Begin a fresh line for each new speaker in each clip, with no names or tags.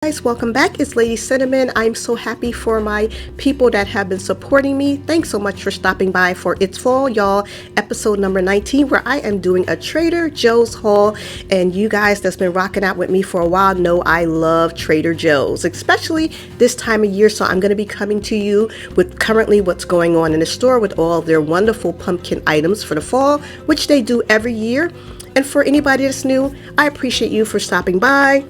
Guys, welcome back. It's Lady Cinnamon. I'm so happy for my people that have been supporting me. Thanks so much for stopping by for It's Fall, y'all, episode number 19, where I am doing a Trader Joe's haul. And you guys that's been rocking out with me for a while know I love Trader Joe's, especially this time of year. So I'm going to be coming to you with currently what's going on in the store with all their wonderful pumpkin items for the fall, which they do every year. And for anybody that's new, I appreciate you for stopping by,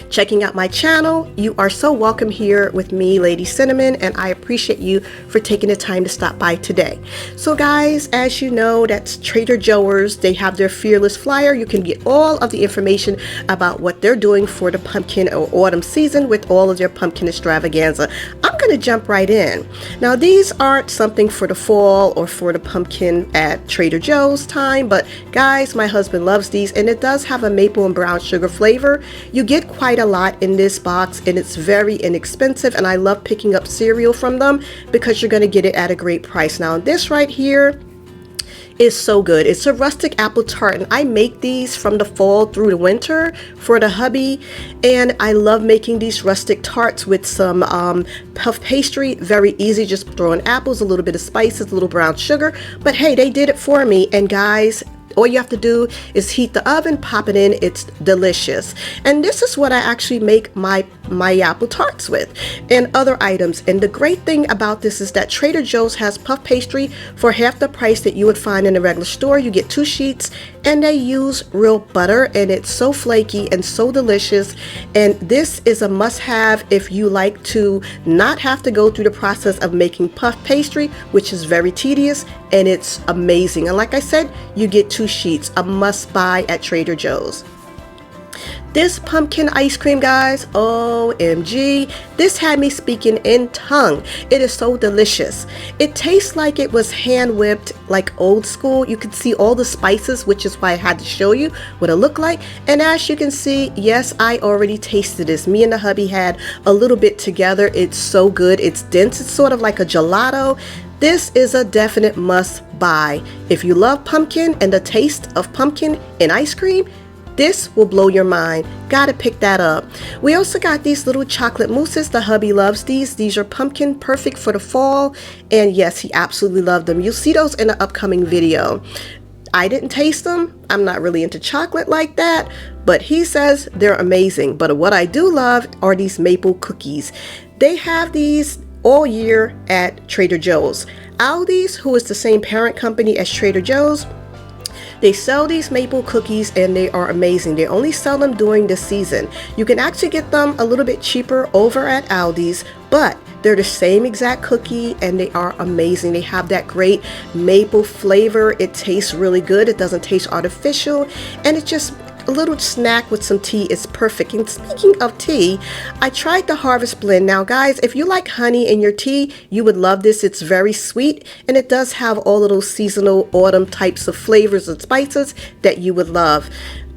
checking out my channel. You are so welcome here with me, Lady Cinnamon, and I appreciate you for taking the time to stop by today. So guys, as you know, that's Trader Joe's. They have their Fearless Flyer. You can get all of the information about what they're doing for the pumpkin or autumn season with all of their pumpkin extravaganza. I'm going to jump right in. Now, these aren't something for the fall or for the pumpkin at Trader Joe's time, but guys, my husband loves these, and it does have a maple and brown sugar flavor. You get quite a lot in this box, and it's very inexpensive, and I love picking up cereal from them because you're going to get it at a great price. Now, this right here is so good. It's a rustic apple tart, and I make these from the fall through the winter for the hubby, and I love making these rustic tarts with some puff pastry. Very easy, just throw in apples, a little bit of spices, a little brown sugar, but hey, they did it for me. And guys, all you have to do is heat the oven, pop it in. It's delicious. And this is what I actually make my apple tarts with and other items. And the great thing about this is that Trader Joe's has puff pastry for half the price that you would find in a regular store. You get 2 sheets, and they use real butter, and it's so flaky and so delicious. And this is a must-have if you like to not have to go through the process of making puff pastry, which is very tedious, and it's amazing. And like I said, you get 2 sheets, a must-buy at Trader Joe's. This pumpkin ice cream, guys, OMG, this had me speaking in tongue. It is so delicious. It tastes like it was hand whipped, like old school. You can see all the spices, which is why I had to show you what it looked like. And as you can see, yes, I already tasted this. Me and the hubby had a little bit together. It's so good. It's dense. It's sort of like a gelato. This is a definite must buy. If you love pumpkin and the taste of pumpkin in ice cream, this will blow your mind. Gotta pick that up. We also got these little chocolate mousses. The hubby loves these. These are pumpkin, perfect for the fall. And yes, he absolutely loved them. You'll see those in the upcoming video. I didn't taste them. I'm not really into chocolate like that, but he says they're amazing. But what I do love are these maple cookies. They have these all year at Trader Joe's. Aldi's, who is the same parent company as Trader Joe's, they sell these maple cookies, and they are amazing. They only sell them during the season. You can actually get them a little bit cheaper over at Aldi's, but they're the same exact cookie, and they are amazing. They have that great maple flavor. It tastes really good. It doesn't taste artificial, and it just a little snack with some tea is perfect. And speaking of tea, I tried the Harvest Blend. Now guys, if you like honey in your tea, you would love this. It's very sweet, and it does have all of those seasonal autumn types of flavors and spices that you would love.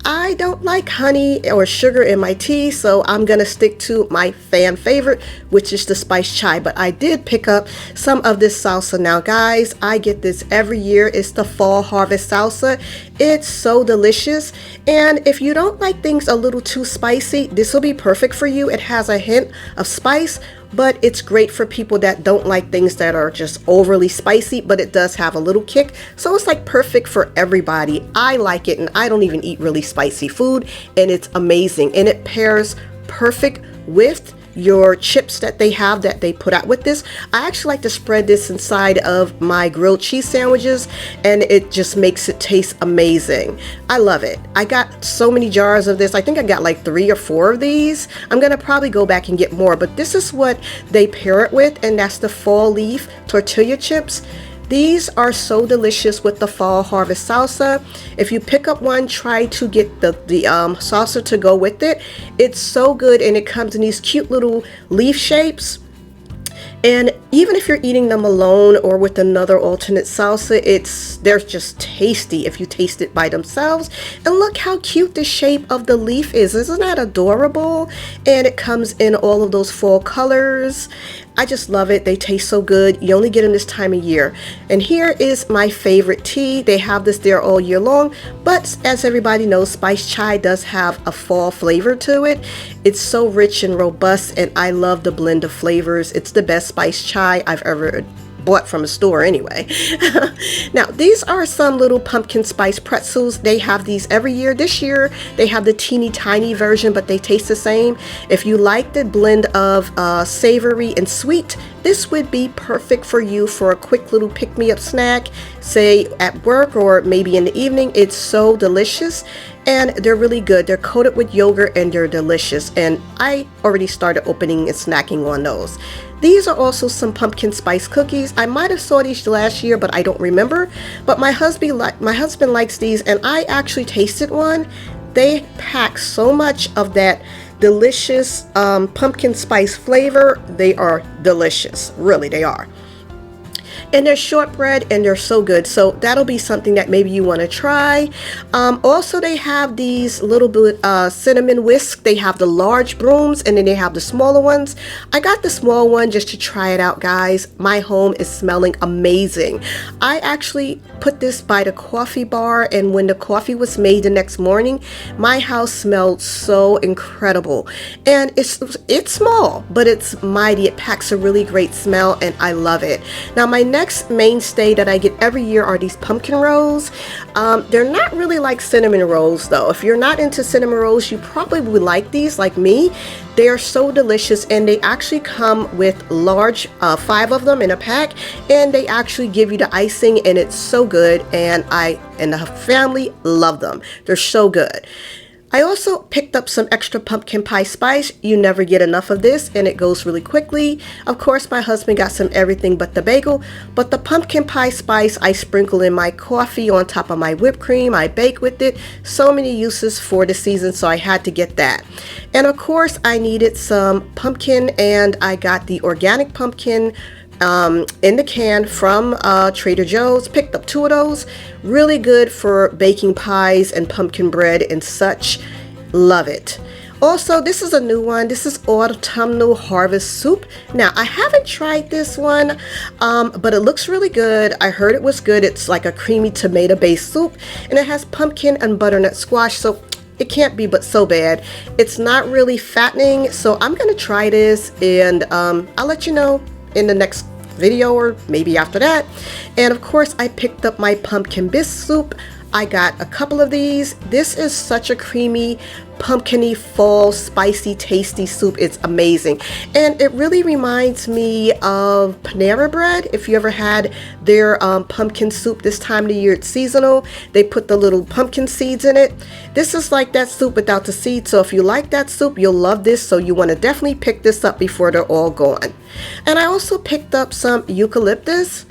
I don't like honey or sugar in my tea, so I'm gonna stick to my fan favorite, which is the spiced chai. But I did pick up some of this salsa. Now guys, I get this every year. It's the fall harvest salsa. It's so delicious, and if you don't like things a little too spicy, this will be perfect for you. It has a hint of spice, but it's great for people that don't like things that are just overly spicy, but it does have a little kick. So it's like perfect for everybody. I like it, and I don't even eat really spicy food, and it's amazing. And it pairs perfect with your chips that they have that they put out with this. I actually like to spread this inside of my grilled cheese sandwiches, and it just makes it taste amazing. I love it. I got so many jars of this. I think I got like 3 or 4 of these. I'm gonna probably go back and get more, but this is what they pair it with, and that's the fall leaf tortilla chips. These are so delicious with the fall harvest salsa. If you pick up one, try to get the salsa to go with it. It's so good, and it comes in these cute little leaf shapes. And even if you're eating them alone or with another alternate salsa, they're just tasty if you taste it by themselves. And look how cute the shape of the leaf is. Isn't that adorable? And it comes in all of those fall colors. I just love it. They taste so good. You only get them this time of year. And here is my favorite tea. They have this there all year long, but as everybody knows, spiced chai does have a fall flavor to it. It's so rich and robust, and I love the blend of flavors. It's the best spiced chai I've ever bought from a store anyway. Now, these are some little pumpkin spice pretzels. They have these every year. This year they have the teeny tiny version, but they taste the same. If you like the blend of savory and sweet, this would be perfect for you for a quick little pick-me-up snack, say at work or maybe in the evening. It's so delicious, and they're really good. They're coated with yogurt and they're delicious, and I already started opening and snacking on those. These are also some pumpkin spice cookies. I might have saw these last year, but I don't remember. But my husband likes these, and I actually tasted one. They pack so much of that delicious pumpkin spice flavor. They are delicious. Really, they are. And they're shortbread, and they're so good. So that'll be something that maybe you want to try. Also, they have these little bit cinnamon whisk. They have the large brooms, and then they have the smaller ones. I got the small one just to try it out, guys. My home is smelling amazing. I actually put this by the coffee bar, and when the coffee was made the next morning, my house smelled so incredible. And it's small, but it's mighty. It packs a really great smell, and I love it. Now, my next mainstay that I get every year are these pumpkin rolls. They're not really like cinnamon rolls though. If you're not into cinnamon rolls, you probably would like these like me. They are so delicious, and they actually come with large 5 of them in a pack, and they actually give you the icing, and it's so good, and I and the family love them. They're so good. I also picked up some extra pumpkin pie spice. You never get enough of this, and it goes really quickly. Of course, my husband got some everything but the bagel, but the pumpkin pie spice I sprinkle in my coffee on top of my whipped cream. I bake with it. So many uses for the season, so I had to get that. And of course, I needed some pumpkin, and I got the organic pumpkin in the can from Trader Joe's. Picked up 2 of those. Really good for baking pies and pumpkin bread and such. Love it. Also, this is a new one. This is Autumnal Harvest Soup. Now, I haven't tried this one, but it looks really good. I heard it was good. It's like a creamy tomato-based soup, and it has pumpkin and butternut squash, so it can't be but so bad. It's not really fattening, so I'm gonna try this, and I'll let you know in the next video or maybe after that. And of course, I picked up my pumpkin bisque soup. I got a couple of these. This is such a creamy, pumpkin-y, fall, spicy, tasty soup. It's amazing. And it really reminds me of Panera Bread. If you ever had their pumpkin soup this time of the year, it's seasonal. They put the little pumpkin seeds in it. This is like that soup without the seeds. So if you like that soup, you'll love this. So you want to definitely pick this up before they're all gone. And I also picked up some eucalyptus,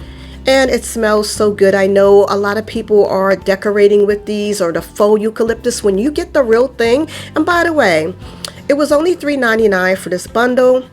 and it smells so good. I know a lot of people are decorating with these or the faux eucalyptus. When you get the real thing, and by the way, it was only $3.99 for this bundle.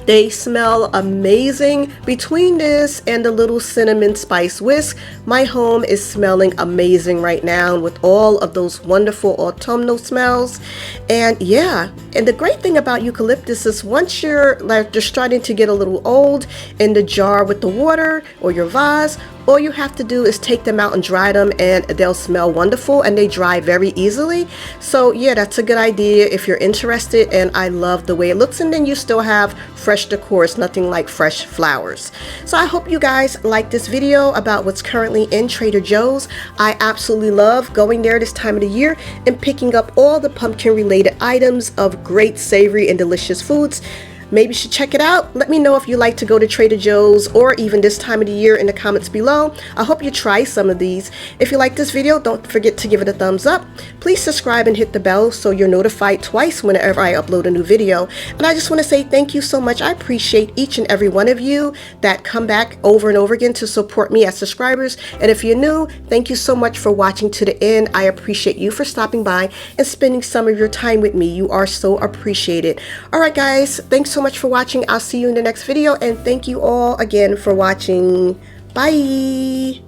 They smell amazing. Between this and the little cinnamon spice whisk, my home is smelling amazing right now with all of those wonderful autumnal smells. And yeah, and the great thing about eucalyptus is once you're starting to get a little old in the jar with the water or your vase, all you have to do is take them out and dry them, and they'll smell wonderful, and they dry very easily. So yeah, that's a good idea if you're interested, and I love the way it looks. And then you still have fresh decor. It's nothing like fresh flowers. So I hope you guys like this video about what's currently in Trader Joe's. I absolutely love going there this time of the year and picking up all the pumpkin related items of great savory and delicious foods. Maybe you should check it out. Let me know if you like to go to Trader Joe's or even this time of the year in the comments below. I hope you try some of these. If you like this video, don't forget to give it a thumbs up. Please subscribe and hit the bell so you're notified twice whenever I upload a new video. And I just want to say thank you so much. I appreciate each and every one of you that come back over and over again to support me as subscribers. And if you're new, thank you so much for watching to the end. I appreciate you for stopping by and spending some of your time with me. You are so appreciated. All right, guys, thanks so much for watching. I'll see you in the next video, and thank you all again for watching. Bye.